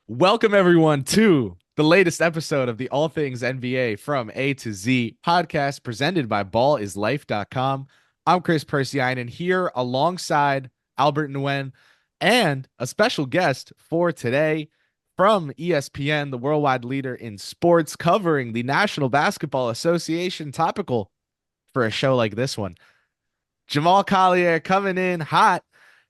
Welcome everyone to the latest episode of the All Things NBA from A to Z podcast presented by ballislife.com. I'm Kris Pursiainen here alongside Albert Nguyen and a special guest for today from ESPN, the worldwide leader in sports, covering the National Basketball Association topical for a show like this one. Jamal Collier coming in hot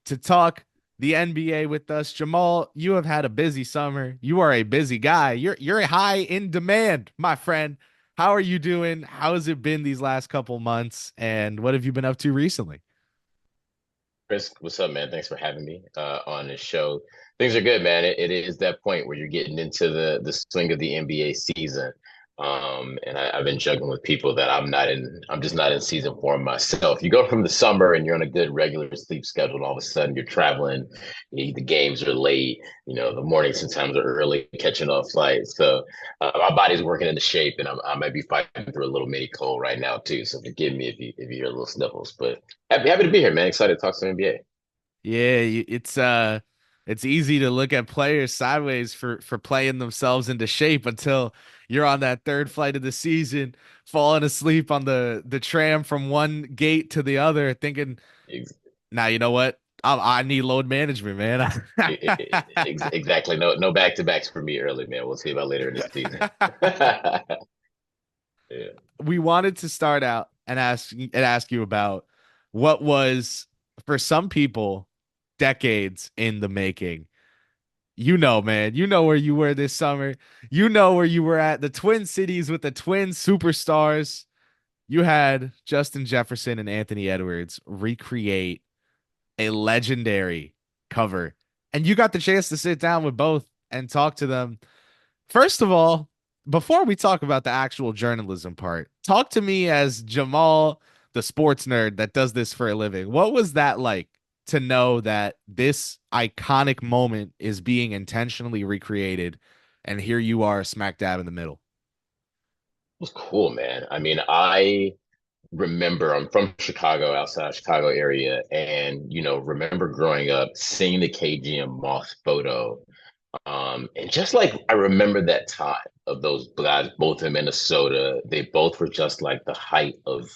to talk the NBA with us. Jamal, you have had a busy summer. You are a busy guy. You're a high in demand, my friend. How are you doing? How has it been these last couple months? And what have you been up to recently? Chris, what's up, man? Thanks for having me on this show. Things are good, man. It is that point where you're getting into the swing of the NBA season. I've been juggling with people that I'm just not in season form myself. You go from the summer and you're on a good regular sleep schedule, and all of a sudden you're traveling, the games are late, the mornings sometimes are early, catching off flights. So my body's working into shape, and I might be fighting through a little mini cold right now too. So forgive me if you hear little sniffles, but happy to be here, man. Excited to talk some NBA. Yeah, it's easy to look at players sideways for playing themselves into shape until you're on that third flight of the season, falling asleep on the tram from one gate to the other, thinking, Ex- now you know what? I need load management, man. Exactly. No back to backs for me early, man. We'll see about later in the season. Yeah. We wanted to start out and ask you about what was for some people decades in the making. You know, man. You know where you were this summer. You know where you were at the Twin Cities with the twin superstars. You had Justin Jefferson and Anthony Edwards recreate a legendary cover. And you got the chance to sit down with both and talk to them. First of all, before we talk about the actual journalism part, talk to me as Jamal, the sports nerd that does this for a living. What was that like to know that this iconic moment is being intentionally recreated and here you are smack dab in the middle? It was cool, man. I mean, I remember I'm from Chicago, outside Chicago area, and remember growing up seeing the KGM Moth photo. And just like I remember that time of those guys, both in Minnesota, they both were just like the height of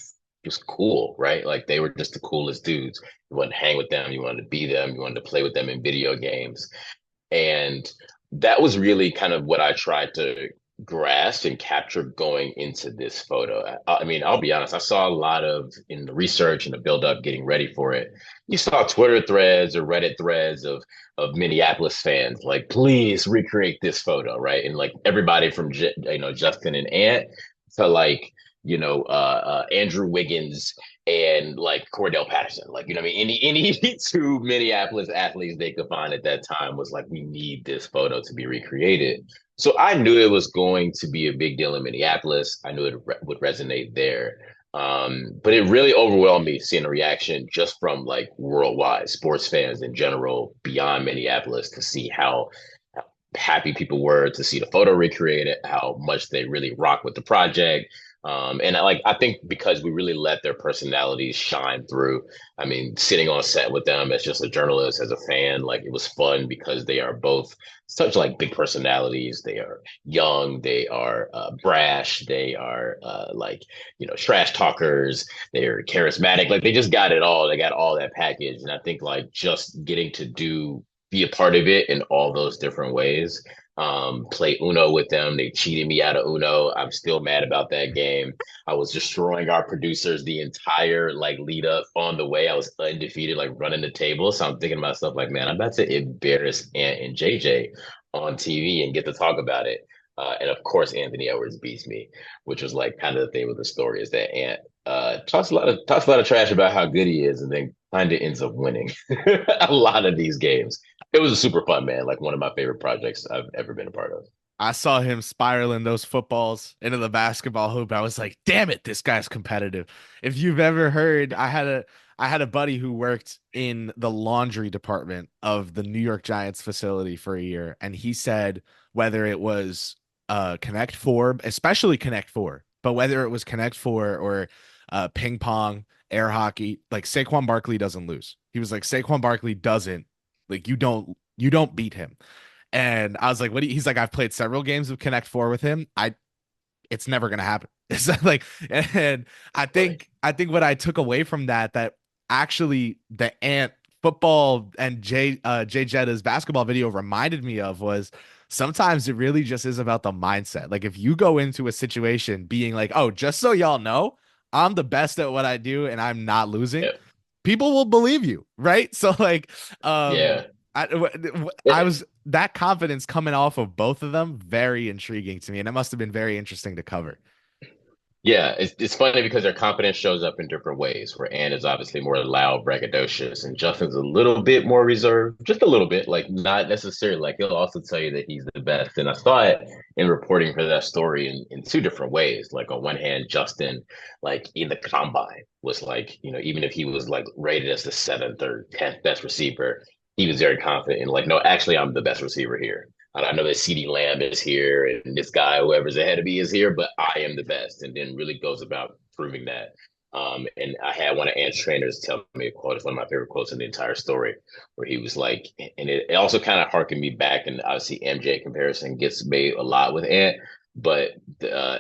just cool, right? Like they were just the coolest dudes. You wanted to hang with them, you wanted to be them, you wanted to play with them in video games. And that was really kind of what I tried to grasp and capture going into this photo. I mean, I'll be honest, I saw a lot of in the research and the build up getting ready for it. You saw Twitter threads or Reddit threads of Minneapolis fans like, please recreate this photo, right? And like everybody from Justin and Ant to like Andrew Wiggins and like Cordell Patterson. Like, what I mean? Any two Minneapolis athletes they could find at that time was like, we need this photo to be recreated. So I knew it was going to be a big deal in Minneapolis. I knew it would resonate there. But it really overwhelmed me seeing the reaction just from like worldwide sports fans in general beyond Minneapolis to see how happy people were to see the photo recreated, how much they really rock with the project. I think because we really let their personalities shine through. I mean, sitting on set with them as just a journalist, as a fan, like it was fun because they are both such like big personalities. They are young, they are brash, they are trash talkers, they're charismatic. Like they just got it all. They got all that package. And I think like just getting to be a part of it in all those different ways. Play Uno with them. They cheated me out of Uno. I'm still mad about that game. I was destroying our producers the entire like lead up on the way. I was undefeated, like running the table. So I'm thinking to myself, like, man, I'm about to embarrass Ant and JJ on TV and get to talk about it. And of course, Anthony Edwards beats me, which was like kind of the thing with the story is that Ant talks a lot of trash about how good he is, and then kind of ends up winning a lot of these games. It was a super fun, man. Like one of my favorite projects I've ever been a part of. I saw him spiraling those footballs into the basketball hoop. I was like, damn it, this guy's competitive. If you've ever heard, I had a buddy who worked in the laundry department of the New York Giants facility for a year, and he said whether it was Connect Four, especially Connect Four, but whether it was Connect Four or ping pong, air hockey, like Saquon Barkley doesn't lose. He was like Saquon Barkley doesn't like you don't beat him. And I was like, what do you, he's like, I've played several games of Connect Four with him. It's never gonna happen. It's like, and Funny. I think what I took away from that actually the Ant football and Jay Jetta's basketball video reminded me of was sometimes it really just is about the mindset. Like if you go into a situation being like, oh, just so y'all know, I'm the best at what I do and I'm not losing, Yeah. people will believe you, right? So like, um, Yeah. I was that confidence coming off of both of them very intriguing to me, and it must have been very interesting to cover. Yeah, it's funny because their confidence shows up in different ways. Where Ann is obviously more loud, braggadocious, and Justin's a little bit more reserved, just a little bit, like not necessarily. Like he'll also tell you that he's the best. And I saw it in reporting for that story in two different ways. Like on one hand, Justin, like in the combine, was like, even if he was like rated as the seventh or 10th best receiver, he was very confident and like, no, actually, I'm the best receiver here. I know that CD Lamb is here and this guy, whoever's ahead of me, is here, but I am the best. And then really goes about proving that. And I had one of Ant's trainers tell me a quote. It's one of my favorite quotes in the entire story, where he was like, and it also kind of harkened me back. And obviously, MJ comparison gets made a lot with Ant, but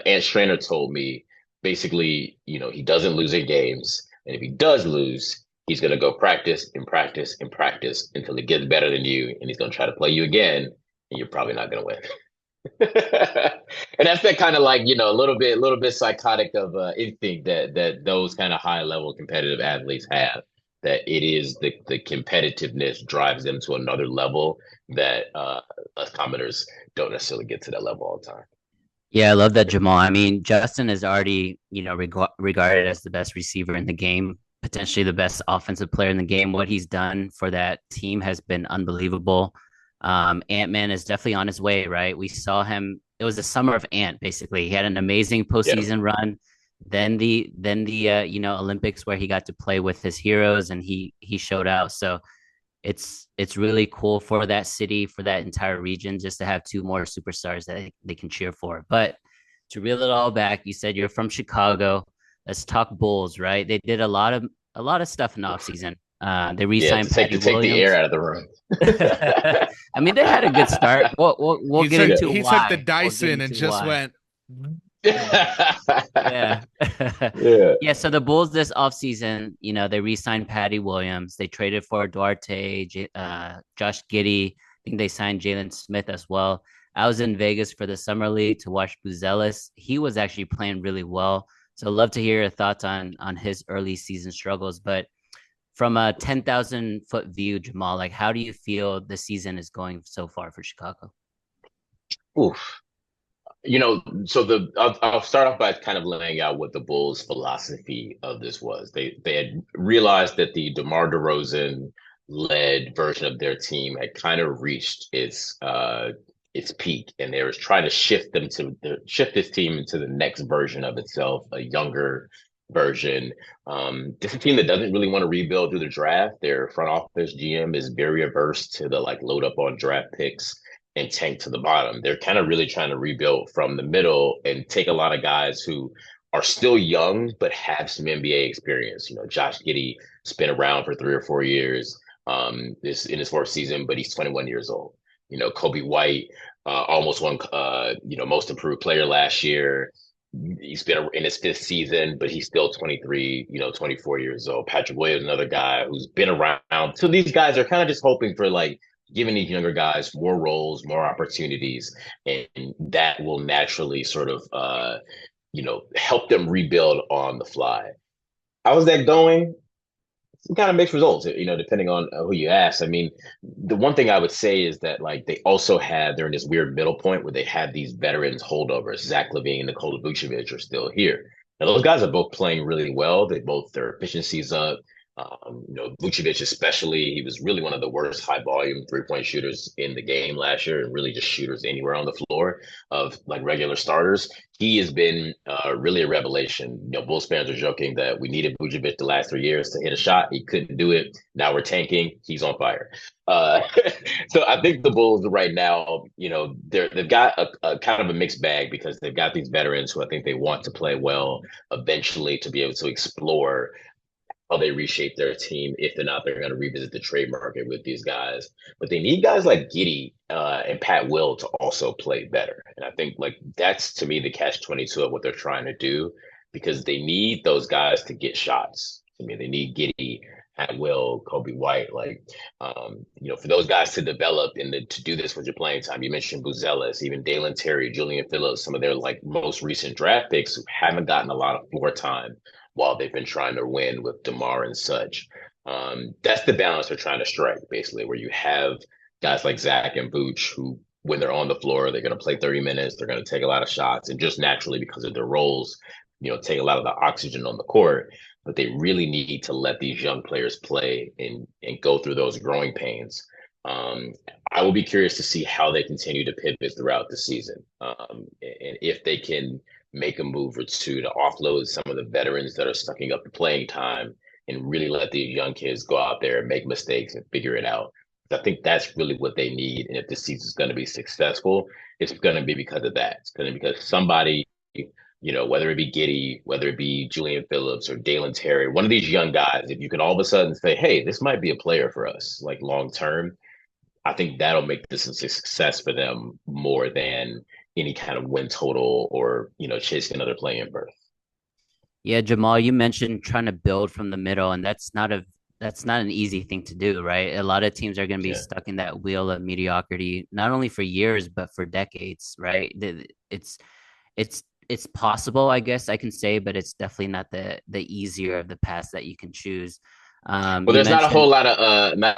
Ant's trainer told me basically, he doesn't lose in games. And if he does lose, he's going to go practice and practice and practice until he gets better than you. And he's going to try to play you again and you're probably not going to win. And that's that kind of like a little bit psychotic of instinct that those kind of high level competitive athletes have. That it is the competitiveness drives them to another level that us commoners don't necessarily get to that level all the time. Yeah, I love that, Jamal. I mean, Justin is already, regarded as the best receiver in the game, potentially the best offensive player in the game. What he's done for that team has been unbelievable. Ant-Man is definitely on his way, right? We saw him. It was the summer of Ant, basically. He had an amazing Yeah, postseason run. Then the Olympics where he got to play with his heroes and he showed out. So it's really cool for that city, for that entire region, just to have two more superstars that they can cheer for. But to reel it all back, you said you're from Chicago. Let's talk Bulls, right? They did a lot of stuff in the offseason. They yeah. re-signed To take Patty to take the air Williams. out of the room. I mean, they had a good start. We'll get into He took the why. We'll get Dyson and into just why. went. Yeah. Yeah, Yeah. So the Bulls this offseason, they re-signed Patty Williams. They traded for Duarte, Josh Giddey. I think they signed Jalen Smith as well. I was in Vegas for the summer league to watch Buzelis. He was actually playing really well. So I'd love to hear your thoughts on his early season struggles. But from a 10,000 foot view, Jamal, like how do you feel the season is going so far for Chicago? oof. So I'll start off by kind of laying out what the Bulls' philosophy of this was. They had realized that the DeMar DeRozan led version of their team had kind of reached its peak, and they was trying to shift this team into the next version of itself, a younger version. This is a team that doesn't really want to rebuild through the draft. Their front office GM is very averse to the like load up on draft picks and tank to the bottom. They're kind of really trying to rebuild from the middle and take a lot of guys who are still young but have some NBA experience. Josh Giddey has been around for 3 or 4 years. This in his fourth season, but he's 21 years old. Kobe White almost won most improved player last year. He's been in his fifth season, but he's still 23, 24 years old. Patrick Williams, another guy who's been around. So these guys are kind of just hoping for like giving these younger guys more roles, more opportunities, and that will naturally sort of help them rebuild on the fly. How is that going? Some kind of mixed results, depending on who you ask. I mean, the one thing I would say is that like they're in this weird middle point where they have these veterans holdovers. Zach LaVine and Nikola Vucevic are still here. Now those guys are both playing really well. Their efficiency's up. Vucevic especially, he was really one of the worst high volume 3-point shooters in the game last year, and really just shooters anywhere on the floor of like regular starters. He has been really a revelation. Bulls fans are joking that we needed Vucevic the last 3 years to hit a shot. He couldn't do it. Now we're tanking. He's on fire. Uh, so I think the Bulls right now, they've got a kind of a mixed bag because they've got these veterans who I think they want to play well eventually to be able to explore how they reshape their team. If they're not, they're going to revisit the trade market with these guys. But they need guys like Giddy and Pat Will to also play better. And I think like that's to me the catch-22 of what they're trying to do, because they need those guys to get shots. I mean, they need Giddy, Pat Will, Kobe White, for those guys to develop and to do this with your playing time. You mentioned Buzelis, even Dalen Terry, Julian Phillips, some of their like most recent draft picks who haven't gotten a lot of floor time while they've been trying to win with DeMar and such. That's the balance they're trying to strike, basically, where you have guys like Zach and Vooch who, when they're on the floor, they're going to play 30 minutes, they're going to take a lot of shots, and just naturally because of their roles, take a lot of the oxygen on the court. But they really need to let these young players play and go through those growing pains. I will be curious to see how they continue to pivot throughout the season, and if they can make a move or two to offload some of the veterans that are sucking up the playing time and really let these young kids go out there and make mistakes and figure it out. I think that's really what they need. And if this season is going to be successful, it's going to be because of that. It's going to be because somebody, whether it be Giddy, whether it be Julian Phillips or Dalen Terry, one of these young guys, if you can all of a sudden say, hey, this might be a player for us, like long term, I think that'll make this a success for them more than any kind of win total or, chasing another play-in berth. Yeah, Jamal, you mentioned trying to build from the middle, and that's not an easy thing to do, right? A lot of teams are going to be Yeah. stuck in that wheel of mediocrity, not only for years but for decades, right? It's possible, I guess I can say, but it's definitely not the easier of the paths that you can choose. Well, You there's mentioned, not a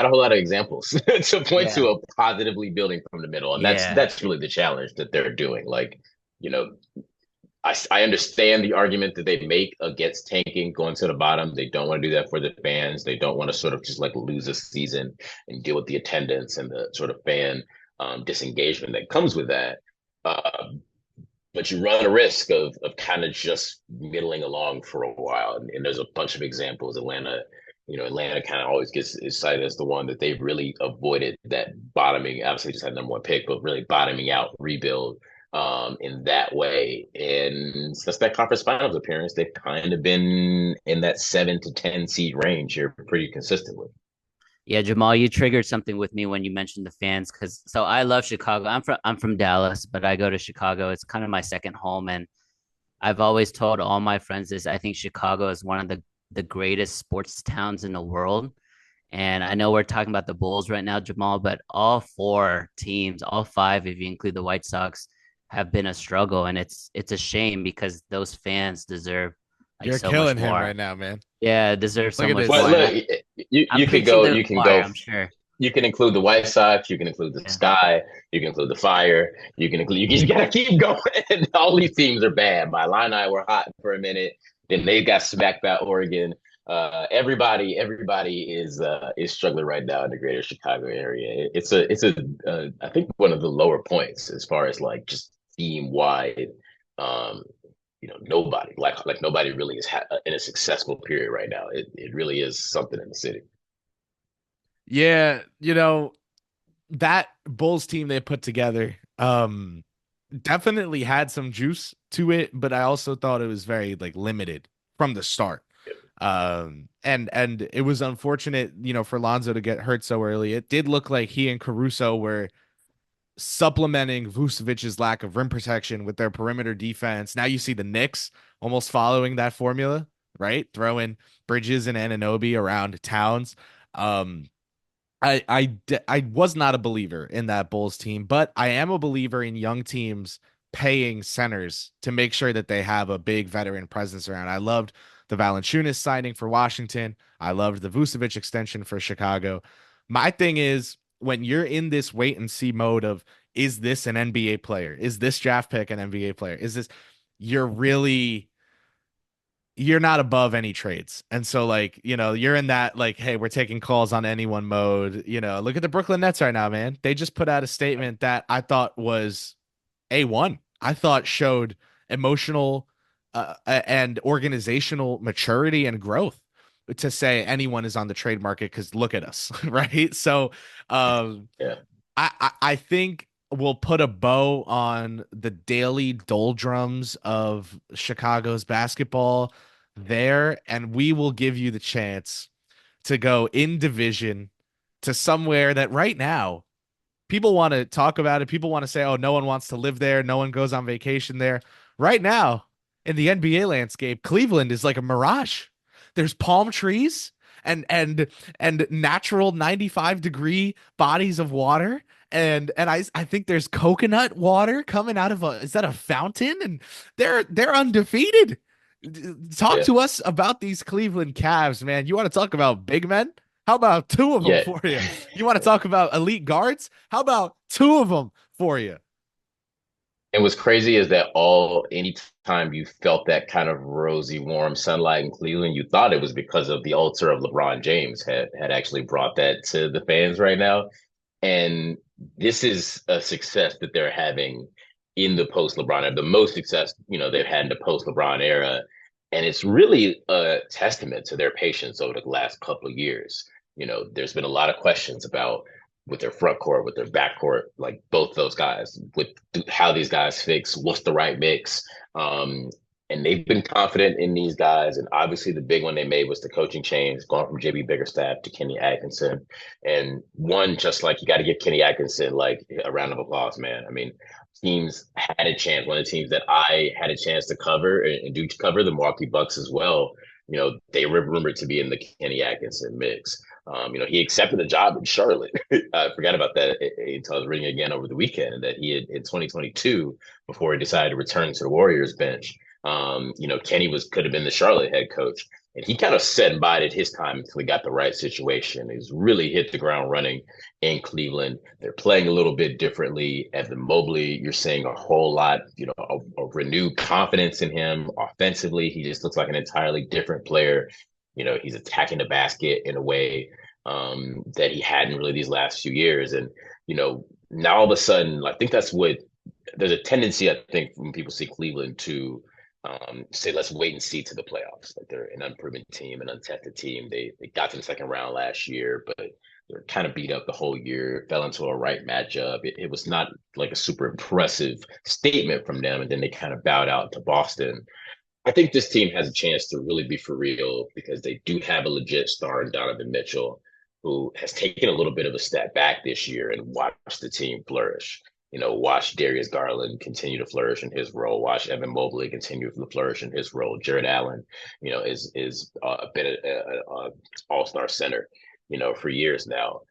whole lot of examples to point yeah, to of positively building from the middle, and that's yeah, that's really the challenge that they're doing. Like, you know, I understand the argument that they make against tanking, going to the bottom. They don't want to do that for the fans. They don't want to sort of just like lose a season and deal with the attendance and the sort of fan disengagement that comes with that. Uh, but you run a risk of kind of just middling along for a while. And there's a bunch of examples. Atlanta kind of always gets is cited as the one that they've really avoided that bottoming. Obviously, just had number one pick, but really bottoming out rebuild in that way. And since that conference finals appearance, they've kind of been in that 7 to 10 seed range here pretty consistently. yeah, Jamal, you triggered something with me when you mentioned the fans, because so I love Chicago. I'm from Dallas, but I go to Chicago. It's kind of my second home, and I've always told all my friends this. I think Chicago is one of the greatest sports towns in the world. And I know we're talking about the Bulls right now, Jamal, but all four teams, all five, if you include the White Sox, have been a struggle. And it's a shame because those fans deserve like You're so much killing him right more. now, man. Yeah, deserve Look so at much this. Well, more. And look, you I'm you could preaching go, to the you can choir, go I'm sure. You can include the White Sox. You can include the Yeah. Sky. You can include the Fire. You just gotta keep going. All these teams are bad. My Illini were hot for a minute. Then they got smacked by Oregon. Everybody is struggling right now in the greater Chicago area. It's I think one of the lower points as far as like just team wide. Um, nobody like nobody really is in a successful period right now. It really is something in the city. Yeah, that Bulls team they put together definitely had some juice to it, but I also thought it was very like limited from the start. And it was unfortunate, for Lonzo to get hurt so early. It did look like he and Caruso were supplementing Vucevic's lack of rim protection with their perimeter defense. Now you see the Knicks almost following that formula, right? Throwing Bridges and Anunoby around Towns. Um, I was not a believer in that Bulls team, but I am a believer in young teams paying centers to make sure that they have a big veteran presence around. I loved the Valanciunas signing for Washington. I loved the Vucevic extension for Chicago. My thing is when you're in this wait and see mode of is this an NBA player? Is this draft pick an NBA player? Is this you're really you're not above any trades. And so like, you're in that like, hey, we're taking calls on anyone mode. Look at the Brooklyn Nets right now, man. They just put out a statement that I thought was A1. I thought showed emotional and organizational maturity and growth to say anyone is on the trade market because look at us, right? So Yeah. I think we'll put a bow on the daily doldrums of Chicago's basketball there, and we will give you the chance to go in division to somewhere that right now people want to talk about it. People want to say, oh, no one wants to live there. No one goes on vacation there. Right now, in the NBA landscape, Cleveland is like a mirage. There's palm trees and natural 95-degree bodies of water. And I think there's coconut water coming out of a, is that a fountain? And they're undefeated. Talk Yeah, to us about these Cleveland Cavs, man. You want to talk about big men? How about two of them yeah. for you? You want to talk about elite guards? How about two of them for you? And what's crazy is that anytime you felt that kind of rosy, warm sunlight in Cleveland, you thought it was because of the ultra of LeBron James had actually brought that to the fans right now. And this is a success that they're having in the post LeBron era, the most success, they've had in the post LeBron era. And it's really a testament to their patience over the last couple of years. There's been a lot of questions about with their front court, with their back court, like both those guys, with how these guys fix, what's the right mix. And they've been confident in these guys. And obviously, the big one they made was the coaching change, going from JB Biggerstaff to Kenny Atkinson. And one, just like you got to give Kenny Atkinson like a round of applause, man. I mean, teams had a chance. One of the teams that I had a chance to cover and do cover, the Milwaukee Bucks as well. They were rumored to be in the Kenny Atkinson mix. He accepted a job in Charlotte. I forgot about that until I was reading again over the weekend that he had in 2022 before he decided to return to the Warriors bench. Kenny could have been the Charlotte head coach, and he kind of set and bided his time until he got the right situation. He's really hit the ground running in Cleveland. They're playing a little bit differently. Evan Mobley, you're seeing a whole lot, a renewed confidence in him offensively. He just looks like an entirely different player. He's attacking the basket in a way that he hadn't really these last few years. And, now all of a sudden, I think there's a tendency, I think, when people see Cleveland to say, let's wait and see to the playoffs. Like they're an unproven team, an untested team. They got to the second round last year, but they're kind of beat up the whole year, fell into a right matchup. It was not like a super impressive statement from them. And then they kind of bowed out to Boston. I think this team has a chance to really be for real because they do have a legit star in Donovan Mitchell, who has taken a little bit of a step back this year and watched the team flourish. Watch Darius Garland continue to flourish in his role. Watch Evan Mobley continue to flourish in his role. Jared Allen, is been a all-star center, for years now.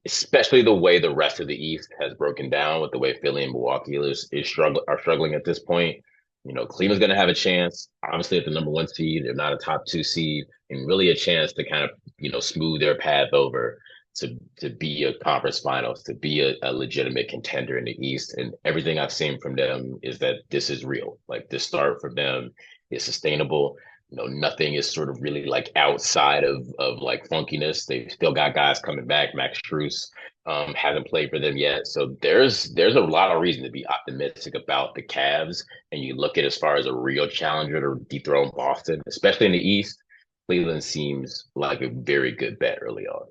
Especially the way the rest of the East has broken down with the way Philly and Milwaukee are struggling at this point. Cleveland's going to have a chance, obviously, at the number one seed. They're not a top two seed, and really a chance to kind of, smooth their path over to be a conference finals, to be a legitimate contender in the East. And everything I've seen from them is that this is real. Like this start for them is sustainable. Nothing is sort of really like outside of like funkiness. They've still got guys coming back. Max Strus hasn't played for them yet. So there's a lot of reason to be optimistic about the Cavs. And you look at as far as a real challenger to dethrone Boston, especially in the East, Cleveland seems like a very good bet early on.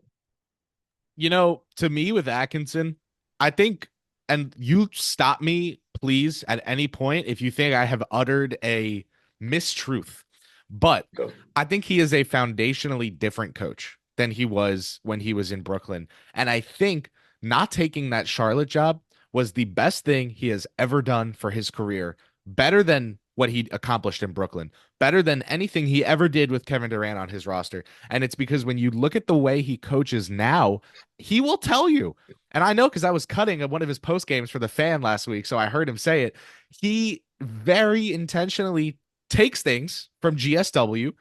To me with Atkinson, I think, and you stop me, please, at any point if you think I have uttered a mistruth, but Go. I think he is a foundationally different coach than he was when he was in Brooklyn. And I think not taking that Charlotte job was the best thing he has ever done for his career, better than what he accomplished in Brooklyn, better than anything he ever did with Kevin Durant on his roster. And it's because when you look at the way he coaches now, he will tell you. And I know because I was cutting one of his post games for the Fan last week, so I heard him say it. He very intentionally takes things from GSW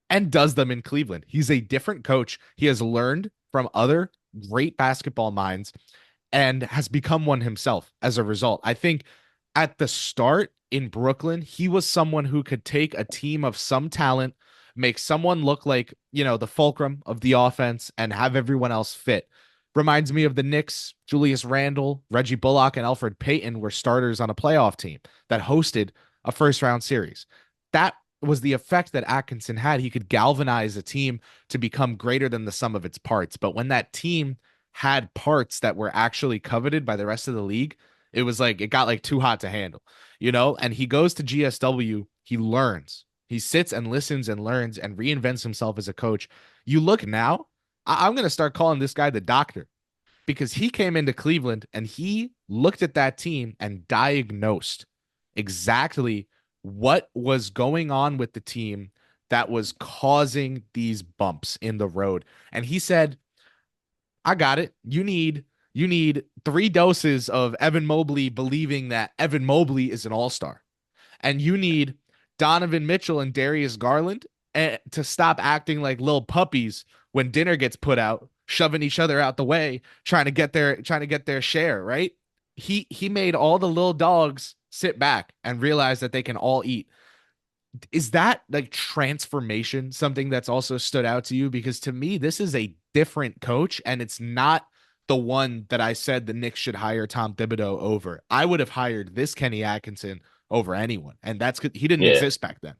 and does them in Cleveland. He's a different coach. He has learned from other great basketball minds and has become one himself as a result. I think at the start in Brooklyn, he was someone who could take a team of some talent, make someone look like, the fulcrum of the offense and have everyone else fit. Reminds me of the Knicks. Julius Randle, Reggie Bullock, and Elfrid Payton were starters on a playoff team that hosted a first round series. That was the effect that Atkinson had. He could galvanize a team to become greater than the sum of its parts. But when that team had parts that were actually coveted by the rest of the league, it was like it got like too hot to handle, and he goes to GSW. He learns. He sits and listens and learns and reinvents himself as a coach. You look now, I'm going to start calling this guy the doctor because he came into Cleveland and he looked at that team and diagnosed exactly what was going on with the team that was causing these bumps in the road. And he said, I got it. You need 3 doses of Evan Mobley believing that Evan Mobley is an all-star. And you need Donovan Mitchell and Darius Garland to stop acting like little puppies when dinner gets put out, shoving each other out the way, trying to get their share, right? He made all the little dogs sit back and realize that they can all eat. Is that like transformation something that's also stood out to you? Because to me, this is a different coach, and it's not the one that I said the Knicks should hire Tom Thibodeau over. I would have hired this Kenny Atkinson over anyone, and that's because he didn't Yeah. exist back then.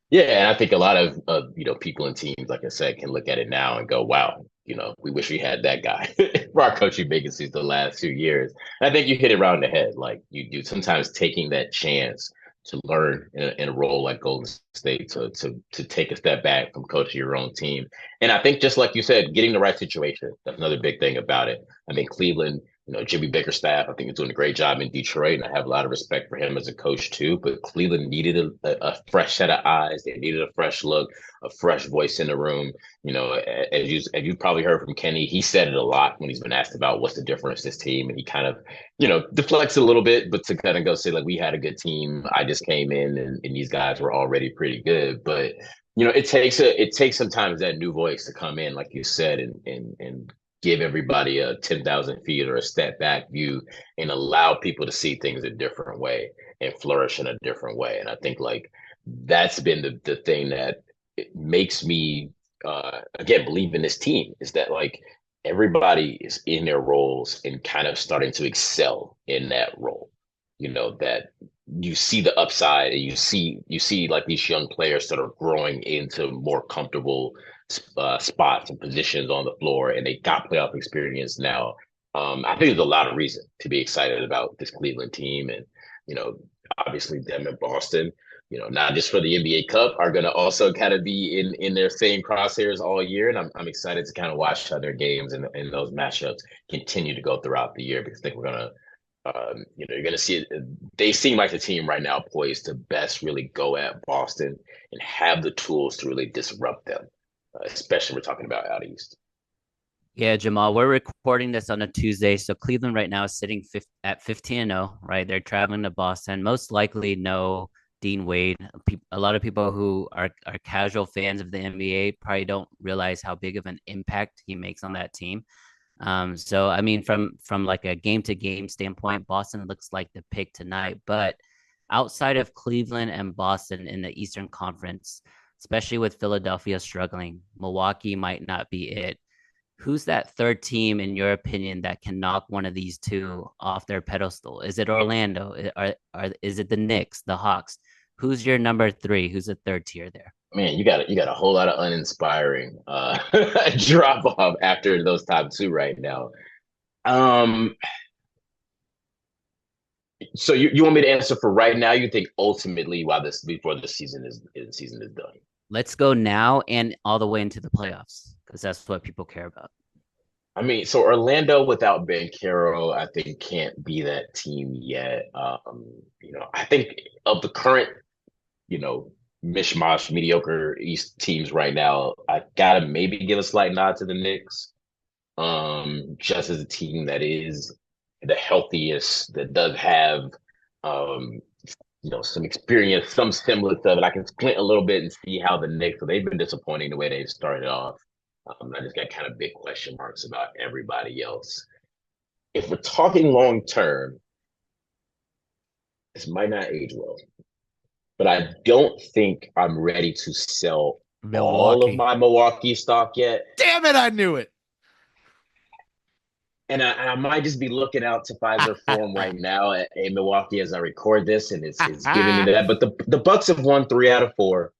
Yeah, and I think a lot of people and teams, like I said, can look at it now and go, "Wow, we wish we had that guy for our coaching vacancies the last 2 years." And I think you hit it around the head. Like you do sometimes taking that chance to learn in a role like Golden State to take a step back from coaching your own team. And I think just like you said, getting the right situation, that's another big thing about it. I think Cleveland, Jimmy Bickerstaff, I think is doing a great job in Detroit, and I have a lot of respect for him as a coach too. But Cleveland needed a fresh set of eyes. They needed a fresh look, a fresh voice in the room. As you probably heard from Kenny, he said it a lot when he's been asked about what's the difference this team, and he kind of deflects a little bit, but to kind of go say like we had a good team. I just came in and these guys were already pretty good, but it takes sometimes that new voice to come in, like you said, and give everybody a 10,000 feet or a step back view and allow people to see things a different way and flourish in a different way. And I think like that's been the thing that it makes me again believe in this team is that like everybody is in their roles and kind of starting to excel in that role. That you see the upside and you see like these young players that are growing into more comfortable spots and positions on the floor, and they got playoff experience now. I think there's a lot of reason to be excited about this Cleveland team, and obviously them in Boston. Not just for the NBA Cup, are going to also kind of be in their same crosshairs all year, and I'm excited to kind of watch how their games and those matchups continue to go throughout the year because I think we're going to. You're going to see it. They seem like the team right now poised to best really go at Boston and have the tools to really disrupt them, especially we're talking about out east. Yeah, Jamal, we're recording this on a Tuesday. So Cleveland right now is sitting at 15-0, right? They're traveling to Boston. Most likely no Dean Wade. A lot of people who are casual fans of the NBA probably don't realize how big of an impact he makes on that team. So I mean, from like a game to game standpoint, Boston looks like the pick tonight. But outside of Cleveland and Boston in the Eastern Conference, especially with Philadelphia struggling, Milwaukee might not be it. Who's that third team, in your opinion, that can knock one of these two off their pedestal? Is it Orlando? Is it the Knicks, the Hawks? Who's your number three? Who's the third tier there? Man, you got a whole lot of uninspiring drop off after those top two right now. So you want me to answer for right now? You think ultimately before the season is done? Let's go now and all the way into the playoffs because that's what people care about. I mean, so Orlando without Banchero, I think can't be that team yet. I think of the current, mishmash mediocre East teams right now, I gotta maybe give a slight nod to the Knicks. Just as a team that is the healthiest, that does have some experience, some semblance of it. I can squint a little bit and see how the Knicks, so they've been disappointing the way they've started off. I just got kind of big question marks about everybody else. If we're talking long term, this might not age well, but I don't think I'm ready to sell all of my Milwaukee stock yet. Damn it, I knew it. And I might just be looking out to Pfizer form right now in Milwaukee as I record this, and it's giving me that. But the Bucks have won 3 out of 4.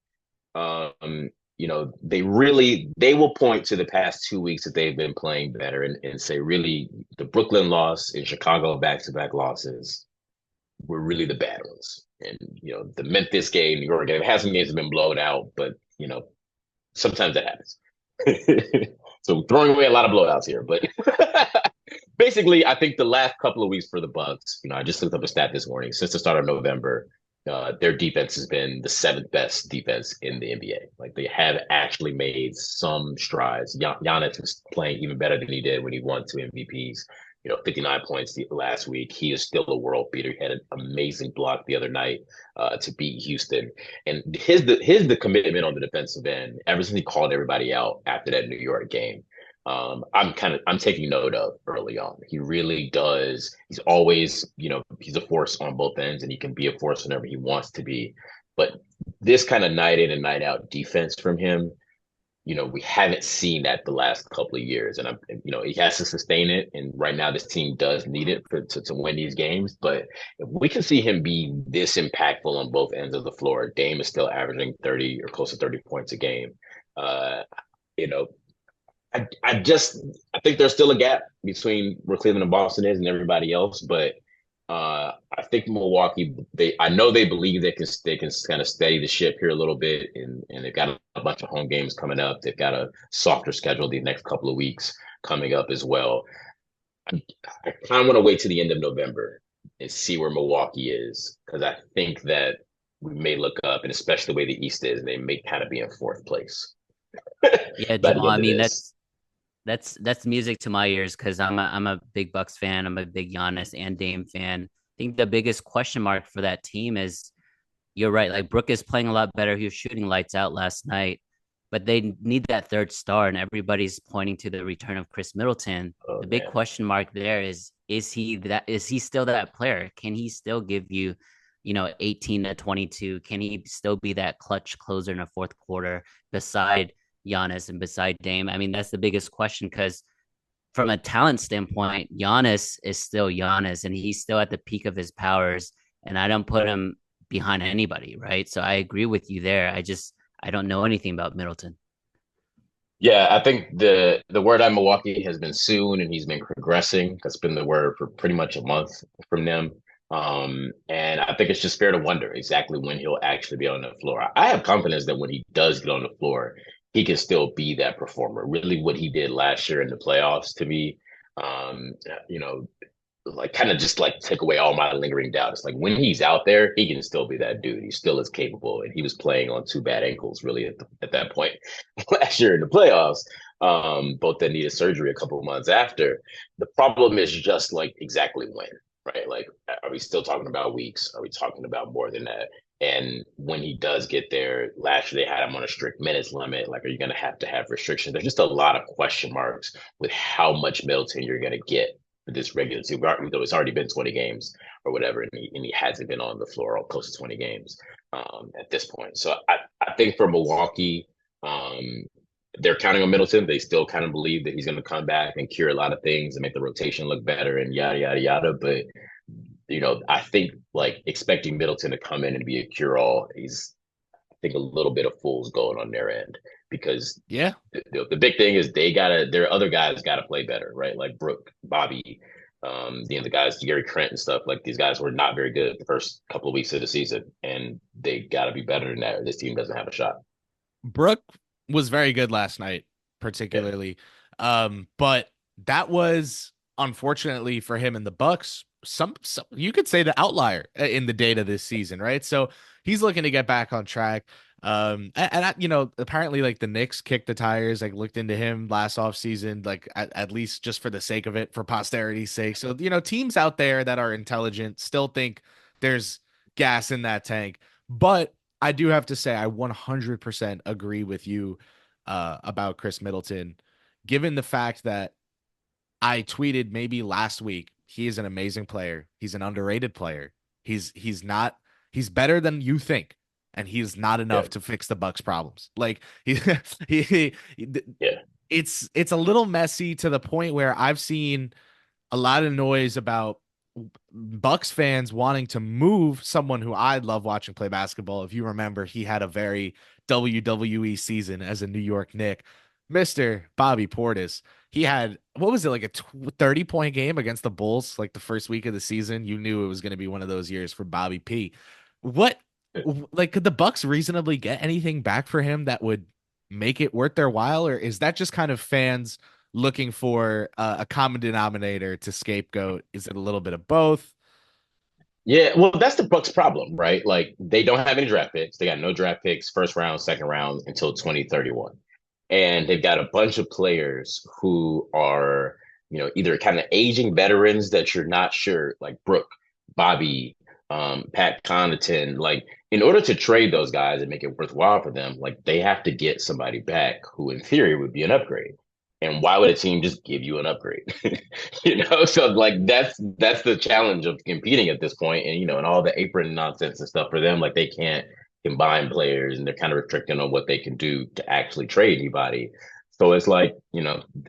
They will point to the past 2 weeks that they've been playing better and say really the Brooklyn loss in Chicago back-to-back losses. were really the bad ones. And the Memphis game, New York game, it has some games have been blown out, but sometimes that happens. So throwing away a lot of blowouts here, but basically, I think the last couple of weeks for the Bucks, I just looked up a stat this morning. Since the start of November, their defense has been the seventh best defense in the NBA. Like they have actually made some strides. Giannis is playing even better than he did when he won 2 MVPs. 59 points last week. He is still a world beater. He had an amazing block the other night to beat Houston. And his commitment on the defensive end, ever since he called everybody out after that New York game. I'm taking note of early on. He really does. He's always, he's a force on both ends, and he can be a force whenever he wants to be. But this kind of night in and night out defense from him, we haven't seen that the last couple of years, and he has to sustain it. And right now, this team does need it to win these games. But if we can see him be this impactful on both ends of the floor, Dame is still averaging 30 or close to 30 points a game. You know, I think there's still a gap between where Cleveland and Boston is and everybody else, but I think Milwaukee, I know they believe they can kind of steady the ship here a little bit, and they've got a bunch of home games coming up. They've got a softer schedule these next couple of weeks coming up as well. I kind of want to wait to the end of November and see where Milwaukee is, because I think that we may look up, and especially the way the East is, and they may kind of be in fourth place Yeah, by the Jamal. I end of mean, this. that's music to my ears because I'm a big Bucks fan. I'm a big Giannis and Dame fan. I think the biggest question mark for that team is you're right. Like Brook is playing a lot better. He was shooting lights out last night, but they need that third star, and everybody's pointing to the return of Chris Middleton. Oh The big man, question mark there is he that is he still that player? Can he still give you, 18 to 22? Can he still be that clutch closer in the fourth quarter beside Giannis and beside Dame? I mean, that's the biggest question because from a talent standpoint, Giannis is still Giannis and he's still at the peak of his powers. And I don't put him behind anybody, right? So I agree with you there. I don't know anything about Middleton. yeah, I think the word on Milwaukee has been soon, and he's been progressing. That's been the word for pretty much a month from them. And I think it's just fair to wonder exactly when he'll actually be on the floor. I have confidence that when he does get on the floor, he can still be that performer. Really, what he did last year in the playoffs to me, um, you know, like kind of just like take away all my lingering doubts. Like when he's out there, he can still be that dude. He still is capable, and he was playing on two bad ankles really at that point last year in the playoffs. Both that needed surgery a couple of months after. The problem is just like exactly when, right? Like, are we still talking about weeks? Are we talking about more than that? And when he does get there, last year they had him on a strict minutes limit. Like, are you going to have restrictions? There's just a lot of question marks with how much Middleton you're going to get for this regular season. Though it's already been 20 games or whatever, and he hasn't been on the floor all close to 20 games at this point. So I think for Milwaukee, they're counting on Middleton. They still kind of believe that he's going to come back and cure a lot of things and make the rotation look better and yada yada yada. But I think like expecting Middleton to come in and be a cure all is, I think, a little bit of fool's gold on their end, because Yeah. the big thing is their other guys gotta play better, right? Like Brook, Bobby, the guys, Gary Trent and stuff. Like these guys were not very good the first couple of weeks of the season, and they gotta be better than that, or this team doesn't have a shot. Brooke was very good last night, Yeah, particularly. But that was unfortunately for him and the Bucks, some you could say the outlier in the data this season, right? So he's looking to get back on track. Apparently like the Knicks kicked the tires, like looked into him last off season, like at least just for the sake of it, for posterity's sake. So, teams out there that are intelligent still think there's gas in that tank. But I do have to say, I 100% agree with you about Chris Middleton, given the fact that I tweeted maybe last week, he is an amazing player. He's an underrated player. He's not he's better than you think, and he's not yeah, enough to fix the Bucks' problems. Like he yeah, it's a little messy to the point where I've seen a lot of noise about Bucks fans wanting to move someone who I love watching play basketball. If you remember, he had a very WWE season as a New York Knick. Mr. Bobby Portis. He had, what was it, like a 30-point game against the Bulls, like the first week of the season. You knew it was going to be one of those years for Bobby P. What, like, could the Bucks reasonably get anything back for him that would make it worth their while? Or is that just kind of fans looking for a common denominator to scapegoat? Is it a little bit of both? Yeah, well, that's the Bucks' problem, right? Like they don't have any draft picks. They got no draft picks, first round, second round until 2031. And they've got a bunch of players who are, either kind of aging veterans that you're not sure, like Brooke, Bobby, Pat Connaughton. Like, in order to trade those guys and make it worthwhile for them, like they have to get somebody back who, in theory, would be an upgrade. And why would a team just give you an upgrade? So like that's the challenge of competing at this point, and all the apron nonsense and stuff for them. Like they can't combine players, and they're kind of restricting on what they can do to actually trade anybody. So it's like,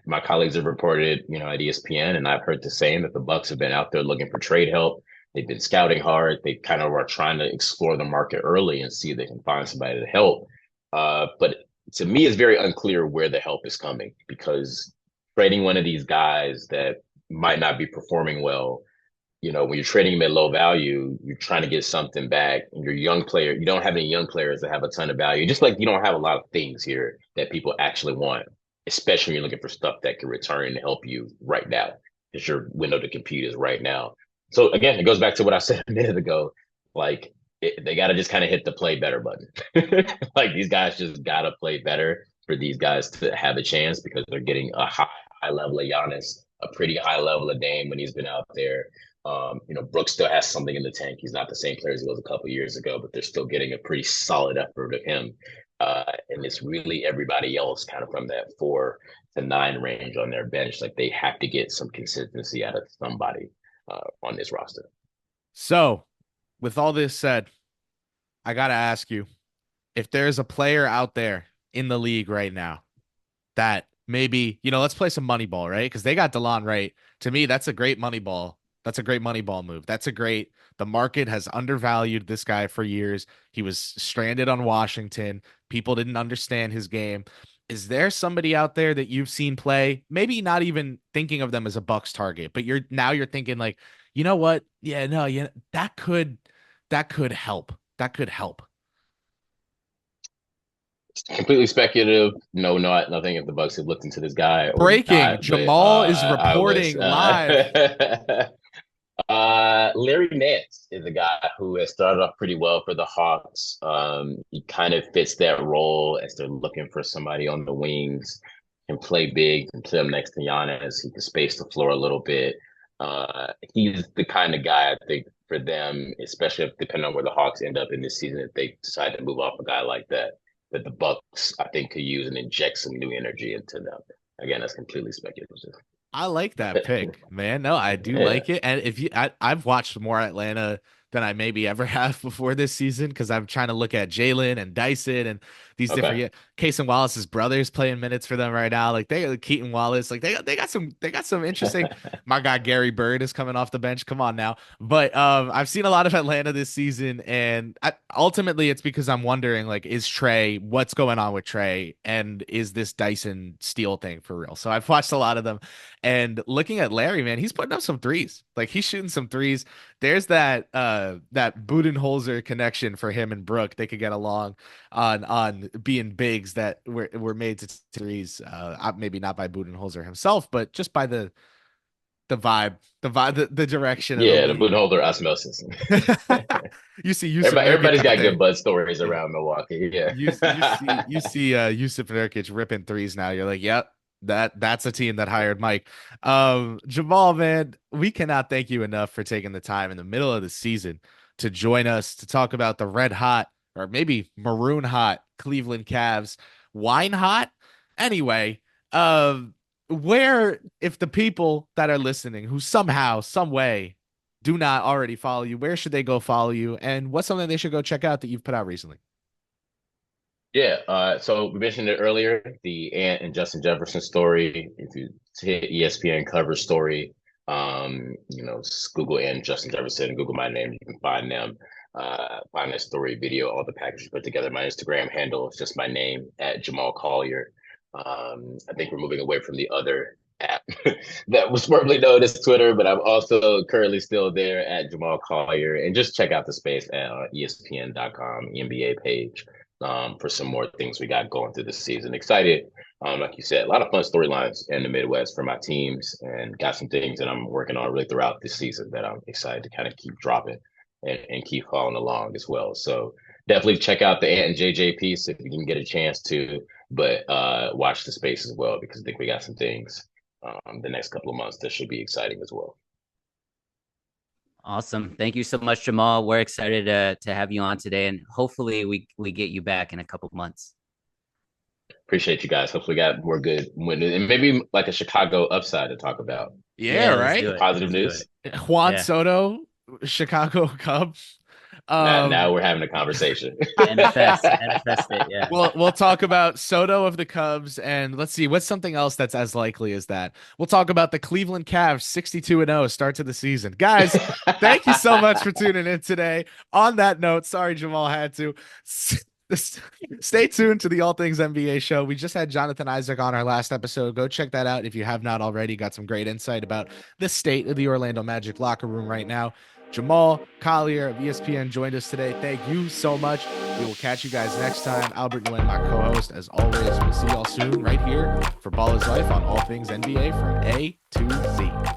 my colleagues have reported, at ESPN, and I've heard the same, that the Bucks have been out there looking for trade help. They've been scouting hard. They kind of are trying to explore the market early and see if they can find somebody to help. But to me, it's very unclear where the help is coming, because trading one of these guys that might not be performing well, when you're trading them at low value, you're trying to get something back. And you're a young player. You don't have any young players that have a ton of value. Just like you don't have a lot of things here that people actually want, especially when you're looking for stuff that can return and help you right now, because your window to compete is right now. So again, it goes back to what I said a minute ago. Like they got to just kind of hit the play better button. Like these guys just got to play better for these guys to have a chance, because they're getting a high level of Giannis, a pretty high level of Dame when he's been out there. Brooks still has something in the tank. He's not the same player as he was a couple years ago, but they're still getting a pretty solid effort of him. And it's really everybody else kind of from that 4 to 9 range on their bench. Like they have to get some consistency out of somebody on this roster. So, with all this said, I got to ask you, if there's a player out there in the league right now that maybe, let's play some money ball, right? Because they got DeLon Wright. To me, that's a great money ball. That's a great money ball move. The market has undervalued this guy for years. He was stranded on Washington. People didn't understand his game. Is there somebody out there that you've seen play, maybe not even thinking of them as a Bucks target, but you're thinking like, you know what? Yeah, no, yeah, that could help. That could help. Completely speculative. No, not nothing if the Bucks have looked into this guy or Breaking. not. But Jamal is I was reporting live. Larry Nance is a guy who has started off pretty well for the Hawks. He kind of fits that role as they're looking for somebody on the wings, can play big, can play him next to Giannis. He can space the floor a little bit. He's the kind of guy I think for them, especially if, depending on where the Hawks end up in this season, if they decide to move off a guy like that, that the Bucks I think could use and inject some new energy into them. Again, that's completely speculative. I like that pick, man. No, I do Yeah. like it. And I've watched more Atlanta than I maybe ever have before this season, because I'm trying to look at Jalen and Dyson and these different. Okay. Yeah, Case and Wallace's brothers playing minutes for them right now. Like Keaton Wallace, like they got some interesting. My guy Gary Bird is coming off the bench. Come on now, but I've seen a lot of Atlanta this season, and ultimately it's because I'm wondering, like, is Trey, what's going on with Trey, and is this Dyson Steele thing for real? So I've watched a lot of them. And looking at Larry, man, he's putting up some threes. Like he's shooting some threes. There's that Budenholzer connection for him and Brooke. They could get along on being bigs that were made to threes. Maybe not by Budenholzer himself, but just by the vibe, the direction of the Yeah, the league. Budenholzer osmosis. You see Yusuf Everybody's Nurkic out got there. good bud stories around Milwaukee. Yeah. You see Yusuf Nurkic ripping threes now. You're like, yep, that's a team that hired Mike. Jamal, man, we cannot thank you enough for taking the time in the middle of the season to join us to talk about the red hot, or maybe maroon hot, Cleveland Cavs. Wine hot? Anyway, where, if the people that are listening who somehow, some way do not already follow you, where should they go follow you? And what's something they should go check out that you've put out recently? Yeah. So we mentioned it earlier, the Ant and Justin Jefferson story. If you hit ESPN cover story, Google Ant and Justin Jefferson, Google my name, you can find them. Find that story, video, all the packages put together. My Instagram handle is just my name at Jamal Collier. I think we're moving away from the other app that was formerly known as Twitter, but I'm also currently still there at Jamal Collier. And just check out the space at ESPN.com, NBA page, for some more things we got going through this season. Excited, like you said, a lot of fun storylines in the Midwest for my teams, and got some things that I'm working on really throughout this season that I'm excited to kind of keep dropping and keep following along as well. So definitely check out the Ant and JJ piece if you can get a chance to, but watch the space as well, because I think we got some things the next couple of months that should be exciting as well. Awesome. Thank you so much, Jamal. We're excited to have you on today, and hopefully we get you back in a couple of months. Appreciate you guys. Hopefully we got more good, and maybe like a Chicago upside to talk about. Yeah, right. Positive news. Juan Soto, Chicago Cubs. Now we're having a conversation. Manifest it, yeah. We'll talk about Soto of the Cubs, and let's see what's something else that's as likely as that. We'll talk about the Cleveland Cavs 62-0 start to the season. Guys, thank you so much for tuning in today. On that note, sorry Jamal had to. Stay tuned to the All Things NBA show. We just had Jonathan Isaac on our last episode. Go check that out if you have not already. Got some great insight about the state of the Orlando Magic locker room right now. Jamal Collier of ESPN joined us today. Thank you so much. We will catch you guys next time. Albert Nguyen, my co-host. As always, we'll see y'all soon right here for Ball is Life on All Things NBA from A to Z.